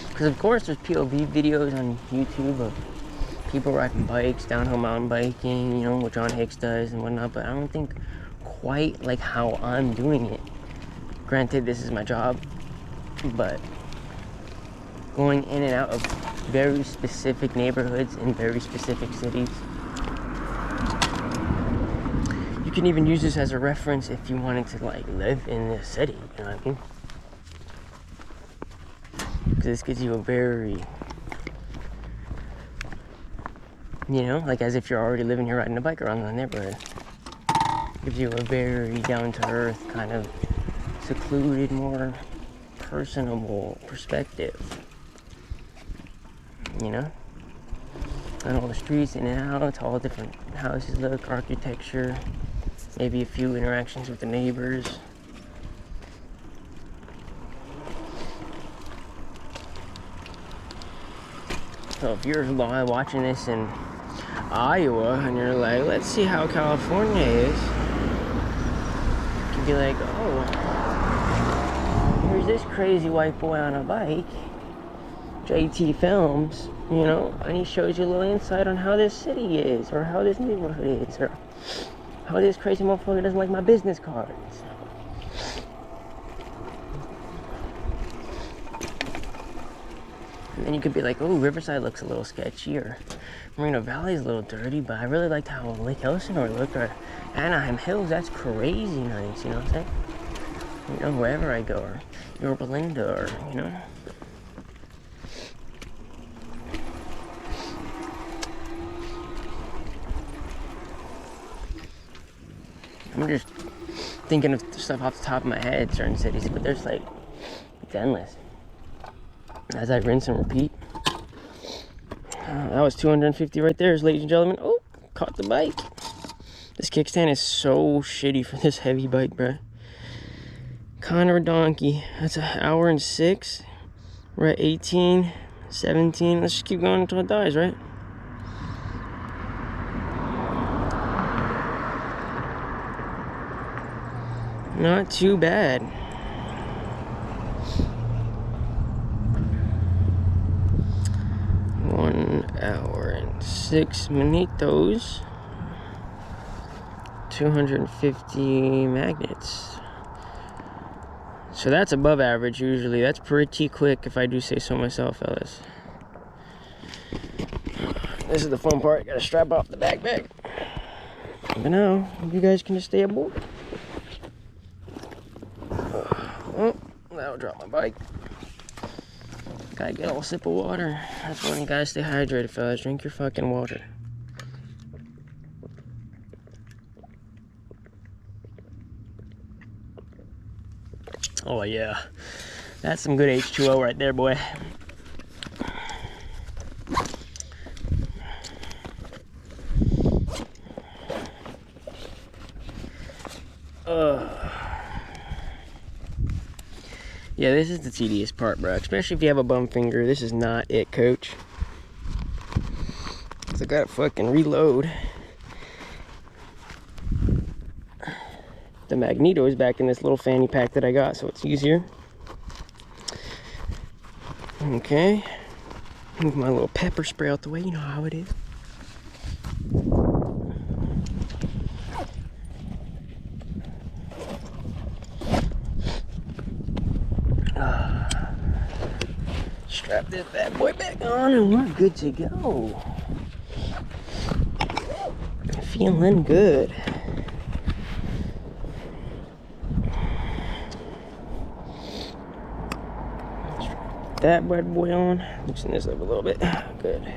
Because of course there's POV videos on YouTube of people riding bikes, downhill mountain biking, you know, what John Hicks does and whatnot, but I don't think quite like how I'm doing it. Granted, this is my job, but going in and out of very specific neighborhoods in very specific cities. You can even use this as a reference if you wanted to like live in this city, you know what I mean? Because this gives you a very, you know, like as if you're already living here riding a bike around the neighborhood. Gives you a very down-to-earth kind of secluded, more personable perspective, you know? And all the streets in and out, all different houses look, architecture, maybe a few interactions with the neighbors. So if you're watching this in Iowa and you're like, let's see how California is, you can be like, oh, here's this crazy white boy on a bike, JT Films, you know, and he shows you a little insight on how this city is, or how this neighborhood is, or how this crazy motherfucker doesn't like my business cards. And then you could be like, oh, Riverside looks a little sketchy, or Moreno Valley's a little dirty, but I really liked how Lake Elsinore looked, or Anaheim Hills, that's crazy nice, you know what I'm saying? You know, wherever I go, or Yorba Linda, or, you know. I'm just thinking of stuff off the top of my head, certain cities, but there's like, it's endless. As I rinse and repeat. That was 250 right there, ladies and gentlemen. Oh, caught the bike. This kickstand is so shitty for this heavy bike, bruh. Connor Donkey. That's an hour and 6. We're at 18, 17. Let's just keep going until it dies, right? Not too bad. 1 hour and 6 minutos. 250 magnets. So that's above average usually. That's pretty quick if I do say so myself, fellas. This is the fun part. Gotta strap off the backpack. But now, you guys can just stay aboard. Oh, that'll drop my bike. Gotta get a little sip of water. That's when you gotta stay hydrated, fellas. Drink your fucking water. Oh yeah, that's some good H2O right there, boy. Yeah, this is the tedious part, bro. Especially if you have a bum finger. This is not it, coach. So I gotta fucking reload. The magneto is back in this little fanny pack that I got, so it's easier. Okay. Move my little pepper spray out the way. You know how it is. Strap this bad boy back on and we're good to go. Feeling good. Strap that bad boy on. Loosen this up a little bit. Good.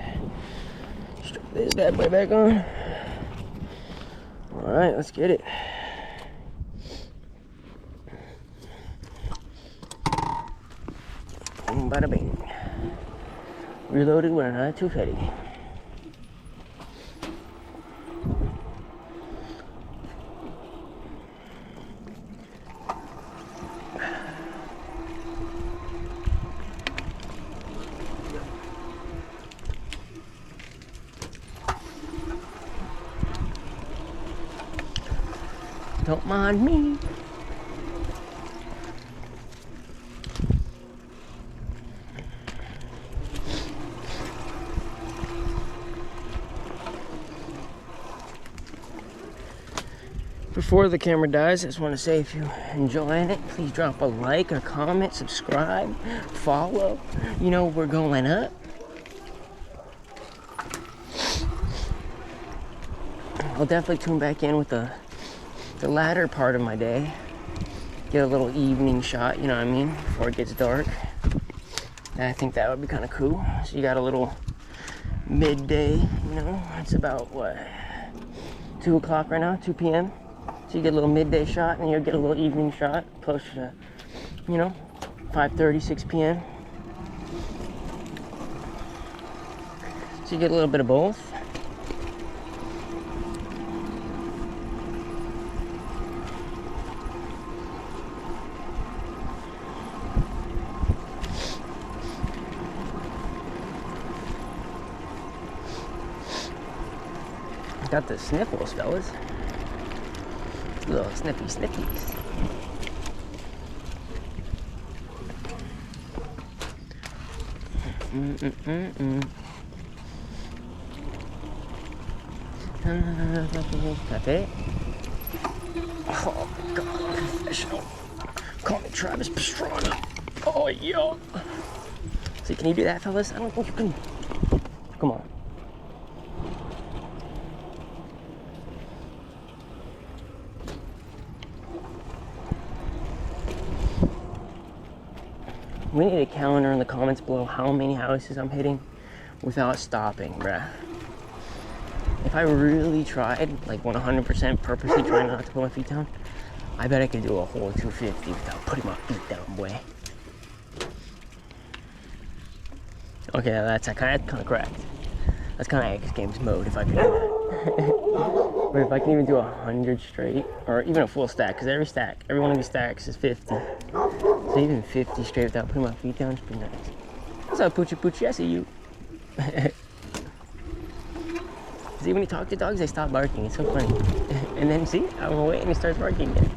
Strap this bad boy back on. Alright, let's get it. Bada bing. Reloaded when I'm not too fatty. Don't mind me. Before the camera dies, I just want to say if you're enjoying it, please drop a like, a comment, subscribe, follow. You know, we're going up. I'll definitely tune back in with the latter part of my day. Get a little evening shot, you know what I mean, before it gets dark. And I think that would be kind of cool. So you got a little midday, you know, it's about what, 2 o'clock right now, 2 p.m. So you get a little midday shot and you'll get a little evening shot close to, you know, 5:30, 6 p.m. So you get a little bit of both. Got the sniffles, fellas. Little snippy sniffies. Cafe. Oh my god, professional. Call me Travis Pastrana. Oh yeah. So can you do that, fellas? I don't think you can. Come on. We need a calendar in the comments below how many houses I'm hitting without stopping, bruh. If I really tried, like 100% purposely trying not to put my feet down, I bet I could do a whole 250 without putting my feet down, boy. Okay, that's kind of correct. That's kind of X Games mode if I could do that. But if I can even do 100 straight, or even a full stack, because every one of these stacks is 50. So even 50 straight without putting my feet down is pretty nice. What's up, Poochie Poochie? I see you. See, when you talk to dogs, they stop barking. It's so funny. And then, see, I'm away and he starts barking again.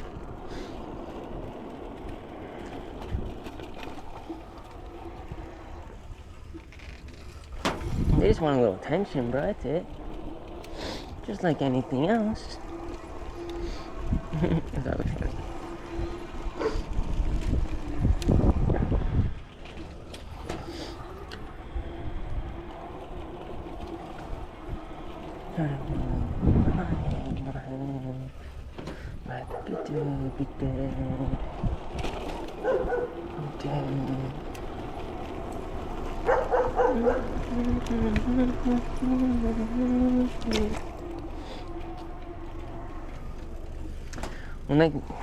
They just want a little attention, bro. That's it. Just like anything else. Is that what you're doing?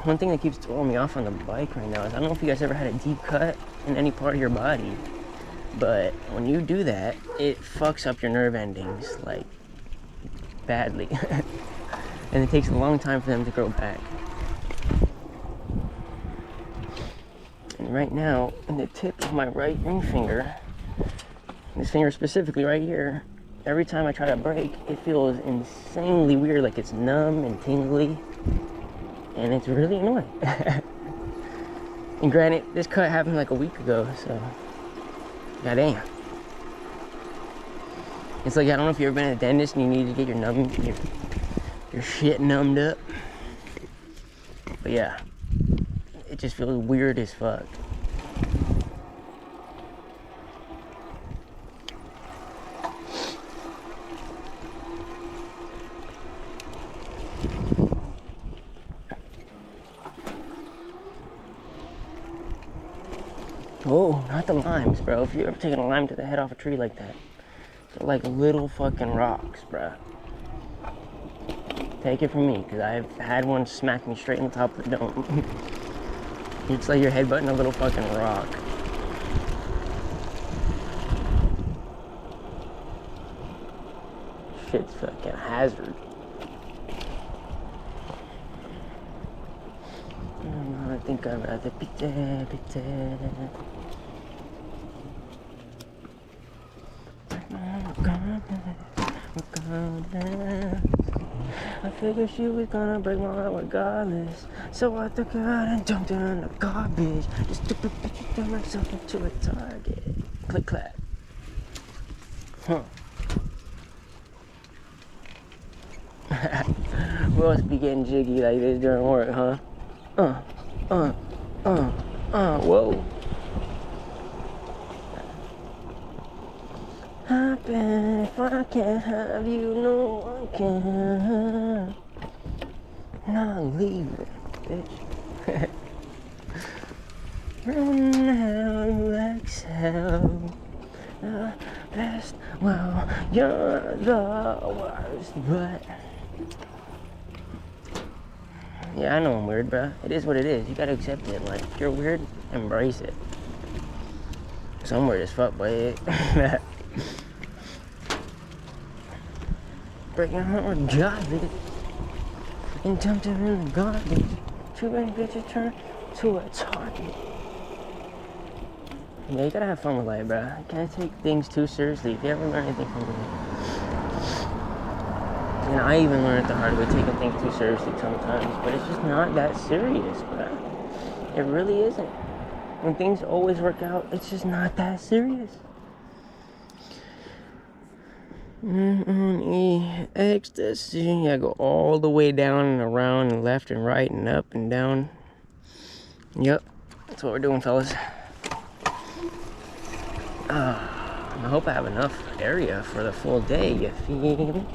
One thing that keeps throwing me off on the bike right now is I don't know if you guys ever had a deep cut in any part of your body, but when you do that, it fucks up your nerve endings, like, badly. And it takes a long time for them to grow back. And right now, in the tip of my right ring finger, this finger specifically right here, every time I try to break, it feels insanely weird, like it's numb and tingly. And it's really annoying. And granted, this cut happened like a week ago, so goddamn. It's like, I don't know if you've ever been at a dentist and you need to get your shit numbed up. But yeah, it just feels weird as fuck. Oh, not the limes, bro. If you ever taken a lime to the head off a tree like that, they're like little fucking rocks, bro. Take it from me, because I've had one smack me straight in the top of the dome. It's like you're headbutting a little fucking rock. Shit's fucking hazard. I think I'd rather be dead, I figured she was gonna break my heart regardless. So I took her out and dumped her in the garbage. This stupid bitch turned myself into a target. Click clap. Huh. We must be getting jiggy like this during work, huh? Whoa. I've been I can't have you, no, I can't. Not leave it, bitch. Run how you exhale. The best, well, you're the worst, but yeah, I know I'm weird, bro. It is what it is. You gotta accept it. Like, if you're weird, embrace it. So I'm weird as fuck, but breaking your heart with garbage and dumped it in the garbage. Too many bitches turn to a target. Yeah, you gotta have fun with life, bro. You can't take things too seriously. If you ever learn anything from me, and I even learned it the hard way, taking things too seriously sometimes, but it's just not that serious, bro. It really isn't. When things always work out, it's just not that serious. Ecstasy. I go all the way down and around and left and right and up and down. Yep, that's what we're doing, fellas. I hope I have enough area for the full day, you feel me?